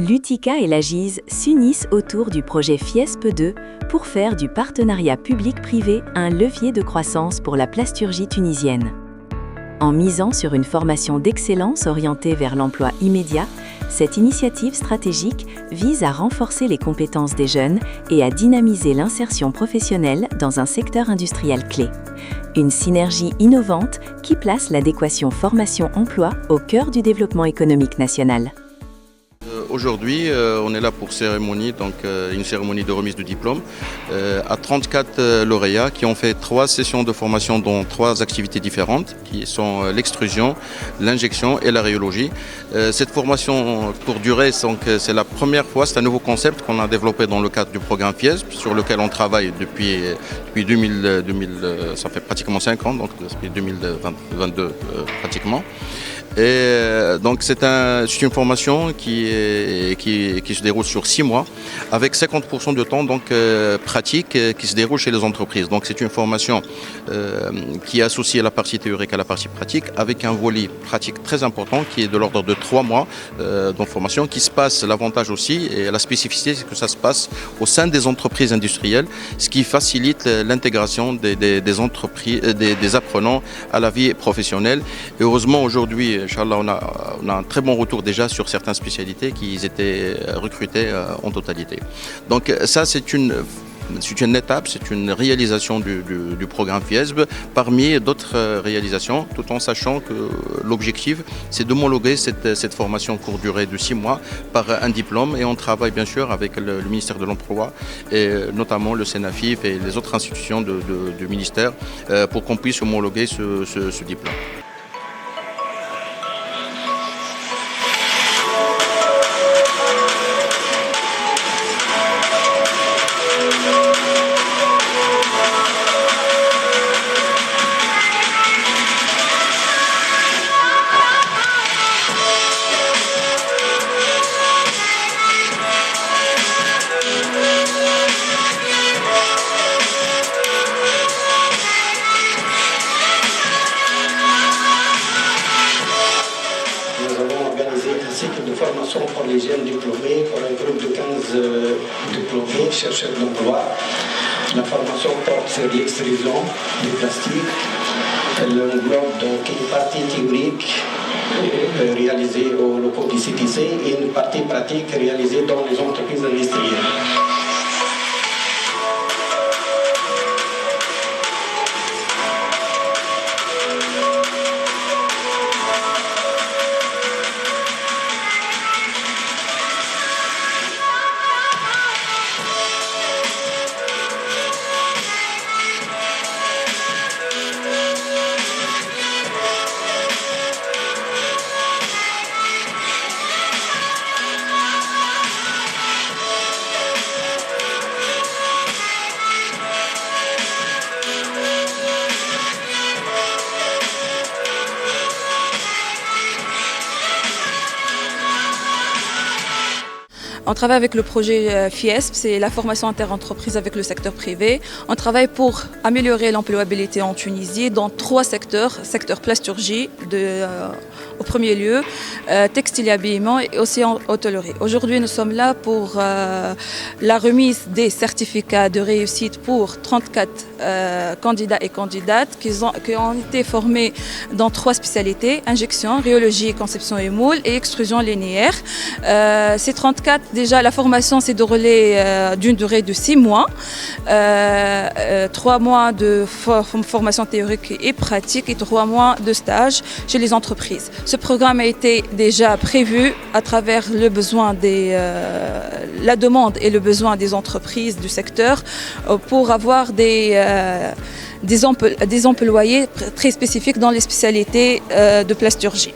L'UTICA et la GIZ s'unissent autour du projet FIESP2 pour faire du partenariat public-privé un levier de croissance pour la plasturgie tunisienne. En misant sur une formation d'excellence orientée vers l'emploi immédiat, cette initiative stratégique vise à renforcer les compétences des jeunes et à dynamiser l'insertion professionnelle dans un secteur industriel clé. Une synergie innovante qui place l'adéquation formation-emploi au cœur du développement économique national. Aujourd'hui, on est là pour une cérémonie de remise de diplôme à 34 lauréats qui ont fait 3 sessions de formation dont 3 activités différentes qui sont l'extrusion, l'injection et la rhéologie. Cette formation courte durée, c'est la première fois, c'est un nouveau concept qu'on a développé dans le cadre du programme FIESP sur lequel on travaille depuis 2000, ça fait pratiquement 5 ans, donc depuis 2022 pratiquement. Et donc c'est une formation qui se déroule sur 6 mois avec 50% de temps pratique qui se déroule chez les entreprises. Donc c'est une formation qui associe la partie théorique à la partie pratique avec un volet pratique très important qui est de l'ordre de 3 mois de formation qui se passe, l'avantage aussi et la spécificité c'est que ça se passe au sein des entreprises industrielles, ce qui facilite l'intégration des entreprises, des apprenants à la vie professionnelle. Et heureusement aujourd'hui, Inch'Allah, on a un très bon retour déjà sur certaines spécialités qui étaient recrutées en totalité. Donc ça c'est une étape, c'est une réalisation du programme FIESP parmi d'autres réalisations, tout en sachant que l'objectif c'est d'homologuer cette formation courte durée de 6 mois par un diplôme et on travaille bien sûr avec le ministère de l'Emploi et notamment le Senafif et les autres institutions du ministère pour qu'on puisse homologuer ce diplôme. Cycle de formation pour les jeunes diplômés, pour un groupe de 15 diplômés, chercheurs d'emploi. La formation porte sur l'extrusion du plastique. Elle englobe donc une partie théorique réalisée aux locaux du CTC et une partie pratique réalisée dans les entreprises industrielles. On travaille avec le projet FIESP, c'est la formation interentreprise avec le secteur privé. On travaille pour améliorer l'employabilité en Tunisie dans 3 secteurs. Secteur plasturgie au premier lieu, textile et habillement et aussi en hôtellerie. Aujourd'hui, nous sommes là pour la remise des certificats de réussite pour 34 candidats et candidates qui ont été formés dans 3 spécialités, injection, rhéologie, conception et moule et extrusion linéaire. Ces 34, déjà la formation s'est déroulée d'une durée de 6 mois, 3 mois de formation théorique et pratique et 3 mois de stage chez les entreprises. Ce programme a été déjà prévu à travers la demande et le besoin des entreprises du secteur pour avoir des employés très spécifiques dans les spécialités de plasturgie.